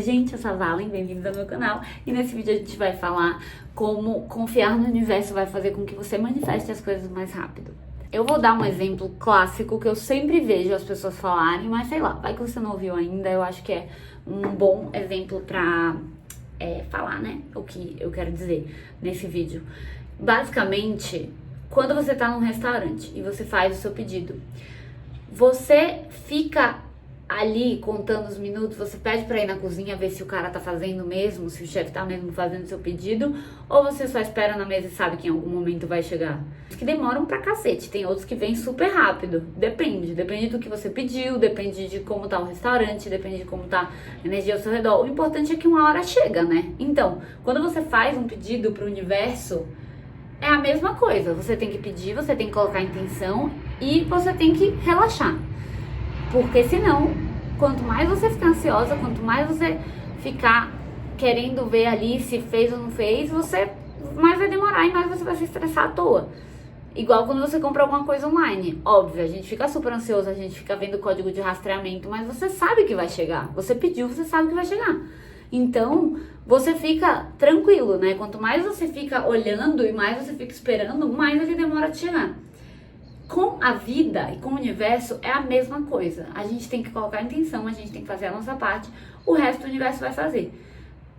Gente, eu sou a Valen, bem-vindos ao meu canal e nesse vídeo a gente vai falar como confiar no universo vai fazer com que você manifeste as coisas mais rápido. Eu vou dar um exemplo clássico que eu sempre vejo as pessoas falarem, mas sei lá, vai que você não ouviu ainda, eu acho que é um bom exemplo pra falar, né, o que eu quero dizer nesse vídeo. Basicamente, quando você tá num restaurante e você faz o seu pedido, você fica ali contando os minutos, você pede pra ir na cozinha ver se o cara tá fazendo mesmo, se o chefe tá mesmo fazendo seu pedido, ou você só espera na mesa e sabe que em algum momento vai chegar? Os que demoram pra cacete, tem outros que vêm super rápido, depende do que você pediu, depende de como tá o restaurante, depende de como tá a energia ao seu redor. O importante é que uma hora chega, né? Então, quando você faz um pedido pro universo, é a mesma coisa, você tem que pedir, você tem que colocar intenção e você tem que relaxar. Porque senão, quanto mais você ficar ansiosa, quanto mais você ficar querendo ver ali se fez ou não fez, mais vai demorar e mais você vai se estressar à toa. Igual quando você compra alguma coisa online. Óbvio, a gente fica super ansioso, a gente fica vendo o código de rastreamento, mas você sabe que vai chegar. Você pediu, você sabe que vai chegar. Então, você fica tranquilo, né? Quanto mais você fica olhando e mais você fica esperando, mais ele demora a chegar. Com a vida e com o universo é a mesma coisa. A gente tem que colocar a intenção, a gente tem que fazer a nossa parte, o resto do universo vai fazer.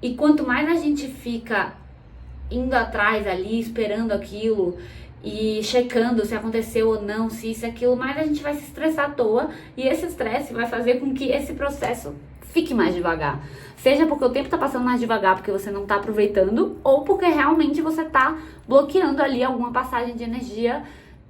E quanto mais a gente fica indo atrás ali, esperando aquilo e checando se aconteceu ou não, se isso e aquilo, mais a gente vai se estressar à toa e esse estresse vai fazer com que esse processo fique mais devagar. Seja porque o tempo tá passando mais devagar porque você não tá aproveitando ou porque realmente você tá bloqueando ali alguma passagem de energia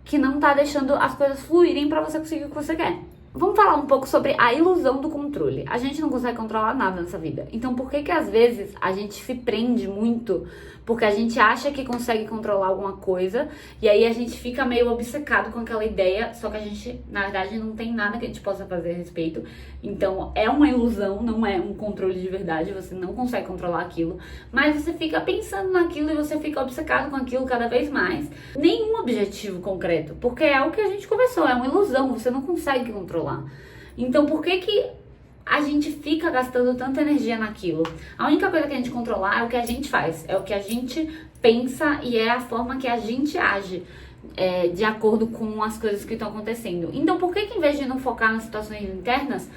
que não tá deixando as coisas fluírem pra você conseguir o que você quer. Vamos falar um pouco sobre a ilusão do controle. A gente não consegue controlar nada nessa vida. Então por que às vezes a gente se prende muito porque a gente acha que consegue controlar alguma coisa e aí a gente fica meio obcecado com aquela ideia, só que a gente, na verdade, não tem nada que a gente possa fazer a respeito. Então é uma ilusão, não é um controle de verdade, você não consegue controlar aquilo, mas você fica pensando naquilo e você fica obcecado com aquilo cada vez mais. Nenhum objetivo concreto, porque é o que a gente conversou, é uma ilusão, você não consegue controlar. Então por que a gente fica gastando tanta energia naquilo? A única coisa que a gente controlar é o que a gente faz, é o que a gente pensa e é a forma que a gente age de acordo com as coisas que estão acontecendo. Então por que em vez de não focar nas situações internas,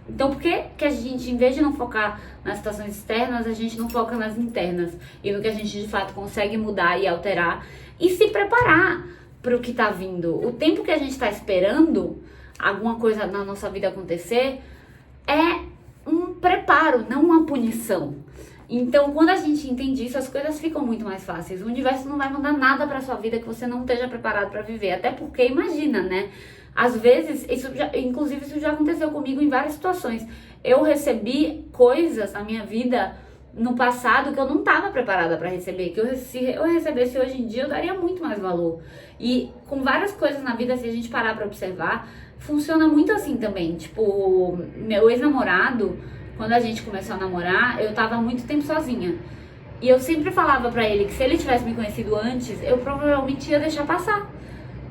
então por que a gente, em vez de não focar nas situações externas, a gente não foca nas internas e no que a gente de fato consegue mudar e alterar e se preparar para o que tá vindo? O tempo que a gente tá esperando alguma coisa na nossa vida acontecer é um preparo, não uma punição. Então, quando a gente entende isso, as coisas ficam muito mais fáceis. O universo não vai mandar nada pra sua vida que você não esteja preparado pra viver. Até porque, imagina, né? Às vezes, inclusive isso já aconteceu comigo em várias situações. Eu recebi coisas na minha vida no passado que eu não estava preparada para receber, se eu recebesse hoje em dia eu daria muito mais valor. E com várias coisas na vida, se a gente parar para observar, funciona muito assim também. Tipo, meu ex-namorado, quando a gente começou a namorar, eu tava muito tempo sozinha. E eu sempre falava pra ele que se ele tivesse me conhecido antes, eu provavelmente ia deixar passar.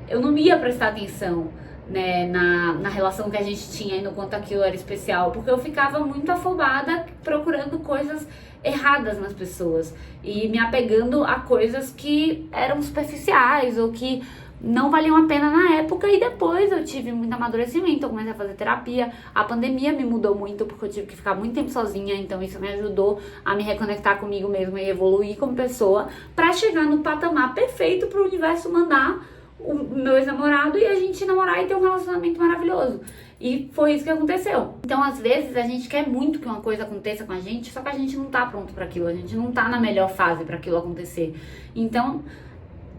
Eu não ia prestar atenção, né, na relação que a gente tinha e no quanto aquilo era especial, porque eu ficava muito afobada procurando coisas erradas nas pessoas e me apegando a coisas que eram superficiais ou que não valiam a pena na época. E depois eu tive muito amadurecimento, eu comecei a fazer terapia, a pandemia me mudou muito porque eu tive que ficar muito tempo sozinha, então isso me ajudou a me reconectar comigo mesma e evoluir como pessoa pra chegar no patamar perfeito pro universo mandar o meu ex-namorado e a gente namorar e ter um relacionamento maravilhoso. E foi isso que aconteceu. Então, às vezes, a gente quer muito que uma coisa aconteça com a gente, só que a gente não tá pronto pra aquilo, a gente não tá na melhor fase pra aquilo acontecer. Então,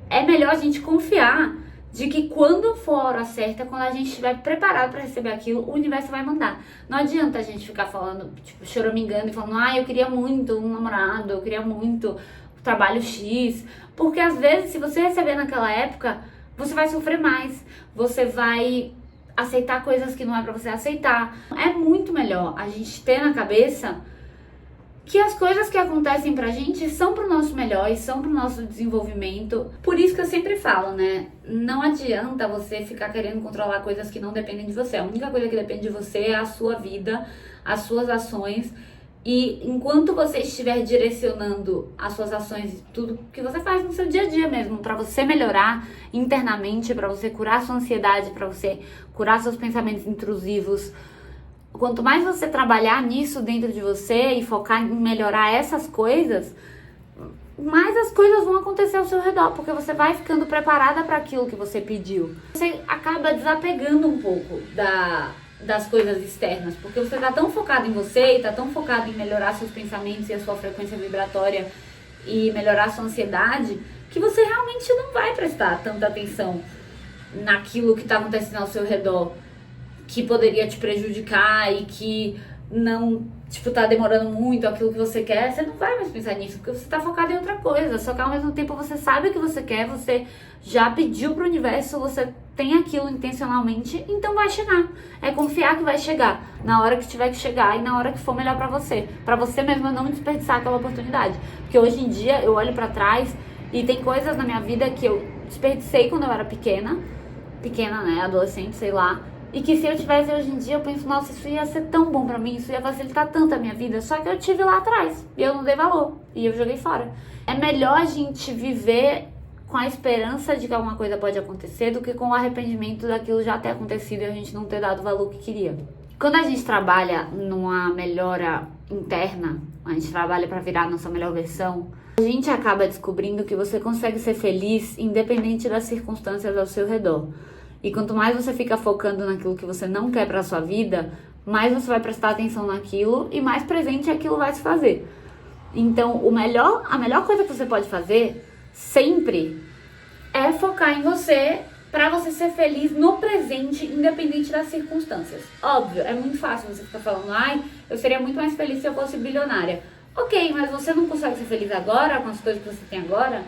é melhor a gente confiar de que quando for a hora certa, quando a gente estiver preparado pra receber aquilo, o universo vai mandar. Não adianta a gente ficar falando, tipo, choramingando e falando, eu queria muito um namorado, eu queria muito o trabalho X, porque às vezes, se você receber naquela época, você vai sofrer mais, você vai aceitar coisas que não é pra você aceitar. É muito melhor a gente ter na cabeça que as coisas que acontecem pra gente são pro nosso melhor e são pro nosso desenvolvimento. Por isso que eu sempre falo, né? Não adianta você ficar querendo controlar coisas que não dependem de você. A única coisa que depende de você é a sua vida, as suas ações. E enquanto você estiver direcionando as suas ações, tudo que você faz no seu dia a dia mesmo, para você melhorar internamente, para você curar sua ansiedade, para você curar seus pensamentos intrusivos, quanto mais você trabalhar nisso dentro de você e focar em melhorar essas coisas, mais as coisas vão acontecer ao seu redor, porque você vai ficando preparada para aquilo que você pediu. Você acaba desapegando um pouco das coisas externas, porque você tá tão focado em você e tá tão focado em melhorar seus pensamentos e a sua frequência vibratória e melhorar a sua ansiedade, que você realmente não vai prestar tanta atenção naquilo que tá acontecendo ao seu redor, que poderia te prejudicar e que não, tipo, tá demorando muito aquilo que você quer. Você não vai mais pensar nisso, porque você tá focado em outra coisa. Só que ao mesmo tempo você sabe o que você quer, você já pediu pro universo, você tem aquilo intencionalmente, então vai chegar. É confiar que vai chegar na hora que tiver que chegar e na hora que for melhor pra você mesmo não desperdiçar aquela oportunidade. Porque hoje em dia eu olho pra trás e tem coisas na minha vida que eu desperdicei quando eu era pequena, né, adolescente, sei lá. E que se eu tivesse hoje em dia, eu penso, nossa, isso ia ser tão bom pra mim, isso ia facilitar tanto a minha vida. Só que eu tive lá atrás e eu não dei valor e eu joguei fora. É melhor a gente viver com a esperança de que alguma coisa pode acontecer do que com o arrependimento daquilo já ter acontecido e a gente não ter dado o valor que queria. Quando a gente trabalha numa melhora interna, a gente trabalha pra virar a nossa melhor versão, a gente acaba descobrindo que você consegue ser feliz independente das circunstâncias ao seu redor. E quanto mais você fica focando naquilo que você não quer pra sua vida, mais você vai prestar atenção naquilo e mais presente aquilo vai se fazer. Então, a melhor coisa que você pode fazer sempre é focar em você pra você ser feliz no presente, independente das circunstâncias. Óbvio, é muito fácil você ficar falando, ai, eu seria muito mais feliz se eu fosse bilionária. Ok, mas você não consegue ser feliz agora com as coisas que você tem agora?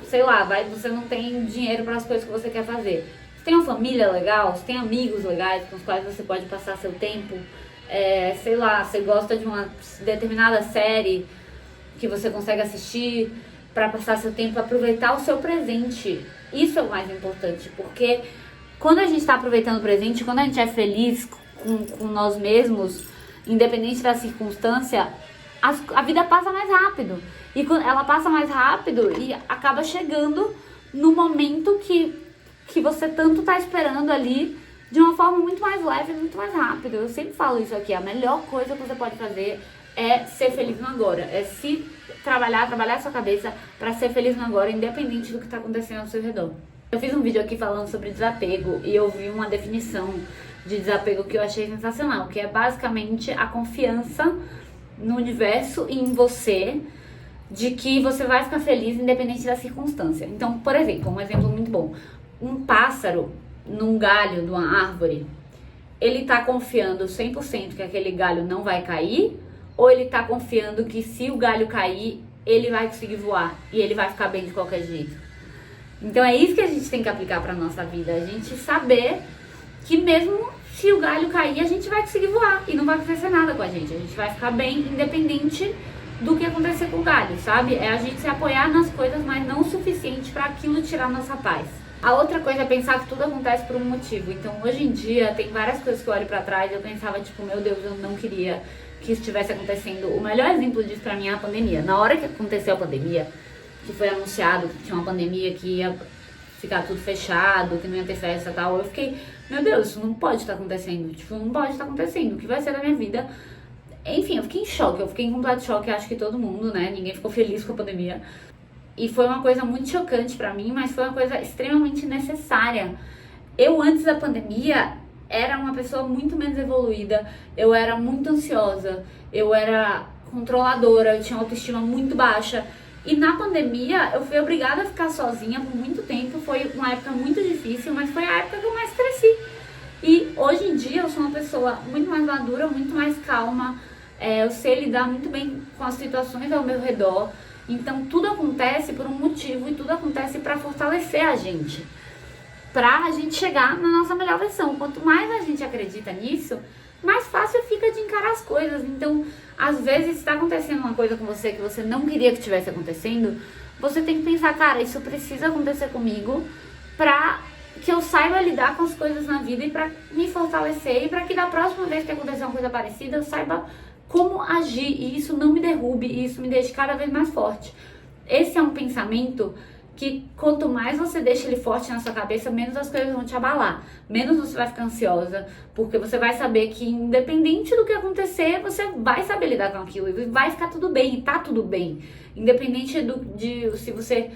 Sei lá, você não tem dinheiro para as coisas que você quer fazer. Você tem uma família legal, você tem amigos legais com os quais você pode passar seu tempo. Sei lá, você gosta de uma determinada série que você consegue assistir para passar seu tempo, aproveitar o seu presente. Isso é o mais importante, porque quando a gente está aproveitando o presente, quando a gente é feliz com nós mesmos, independente da circunstância, a vida passa mais rápido. E ela passa mais rápido e acaba chegando no momento que você tanto tá esperando ali, de uma forma muito mais leve, muito mais rápida. Eu sempre falo isso aqui, a melhor coisa que você pode fazer é ser feliz no agora, é se trabalhar a sua cabeça pra ser feliz no agora, independente do que tá acontecendo ao seu redor. Eu fiz um vídeo aqui falando sobre desapego e eu vi uma definição de desapego que eu achei sensacional, que é basicamente a confiança no universo e em você, de que você vai ficar feliz independente da circunstância. Então, por exemplo, um exemplo muito bom, um pássaro num galho de uma árvore, ele tá confiando 100% que aquele galho não vai cair, ou ele tá confiando que se o galho cair, ele vai conseguir voar e ele vai ficar bem de qualquer jeito? Então é isso que a gente tem que aplicar pra nossa vida, a gente saber que mesmo se o galho cair, a gente vai conseguir voar e não vai acontecer nada com a gente vai ficar bem independente do que acontecer com o galho, sabe? É a gente se apoiar nas coisas, mas não o suficiente pra aquilo tirar nossa paz. A outra coisa é pensar que tudo acontece por um motivo. Então, hoje em dia, tem várias coisas que eu olho pra trás e eu pensava, tipo, meu Deus, eu não queria que isso estivesse acontecendo. O melhor exemplo disso pra mim é a pandemia. Na hora que aconteceu a pandemia, que foi anunciado que tinha uma pandemia, que ia ficar tudo fechado, que não ia ter festa e tal, eu fiquei, meu Deus, isso não pode estar acontecendo. Tipo, não pode estar acontecendo. O que vai ser da minha vida? Enfim, eu fiquei em choque, eu fiquei em completo choque, acho que todo mundo, né? Ninguém ficou feliz com a pandemia. E foi uma coisa muito chocante pra mim, mas foi uma coisa extremamente necessária. Eu, antes da pandemia, era uma pessoa muito menos evoluída, eu era muito ansiosa, eu era controladora, eu tinha autoestima muito baixa. E na pandemia, eu fui obrigada a ficar sozinha por muito tempo, foi uma época muito difícil, mas foi a época que eu mais cresci. E hoje em dia, eu sou uma pessoa muito mais madura, muito mais calma, eu sei lidar muito bem com as situações ao meu redor. Então tudo acontece por um motivo e tudo acontece para fortalecer a gente, pra gente chegar na nossa melhor versão. Quanto mais a gente acredita nisso, mais fácil fica de encarar as coisas. Então, às vezes, se tá acontecendo uma coisa com você que você não queria que estivesse acontecendo, você tem que pensar, cara, isso precisa acontecer comigo pra que eu saiba lidar com as coisas na vida e pra me fortalecer e pra que da próxima vez que acontecer uma coisa parecida eu saiba como agir e isso não me derrube e isso me deixe cada vez mais forte. Esse é um pensamento que quanto mais você deixa ele forte na sua cabeça, menos as coisas vão te abalar, menos você vai ficar ansiosa, porque você vai saber que independente do que acontecer, você vai saber lidar com aquilo e vai ficar tudo bem, e tá tudo bem. Independente de se você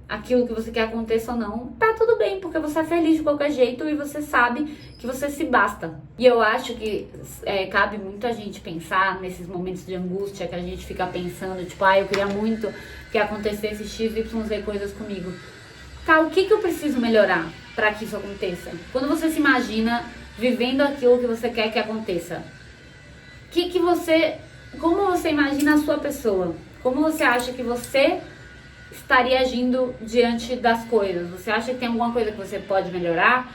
aquilo que você quer aconteça ou não, tá tudo bem, porque você é feliz de qualquer jeito e você sabe que você se basta. E eu acho que cabe muito a gente pensar nesses momentos de angústia que a gente fica pensando, tipo, eu queria muito que acontecesse x, y, z coisas comigo. Tá, o que eu preciso melhorar para que isso aconteça? Quando você se imagina vivendo aquilo que você quer que aconteça, como você imagina a sua pessoa? Como você acha que você estaria agindo diante das coisas? Você acha que tem alguma coisa que você pode melhorar?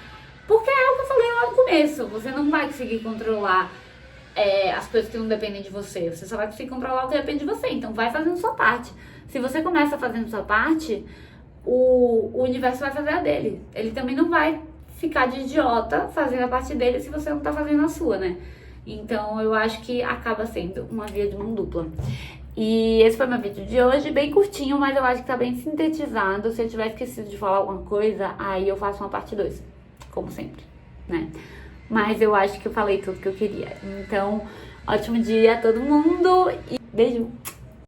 Porque é o que eu falei lá no começo, você não vai conseguir controlar as coisas que não dependem de você, você só vai conseguir controlar o que depende de você, então vai fazendo sua parte. Se você começa fazendo sua parte, o universo vai fazer a dele. Ele também não vai ficar de idiota fazendo a parte dele se você não tá fazendo a sua, né? Então eu acho que acaba sendo uma via de mão dupla. E esse foi meu vídeo de hoje, bem curtinho, mas eu acho que tá bem sintetizado. Se eu tiver esquecido de falar alguma coisa, aí eu faço uma parte 2, como sempre, né? Mas eu acho que eu falei tudo que eu queria. Então, ótimo dia a todo mundo e beijo!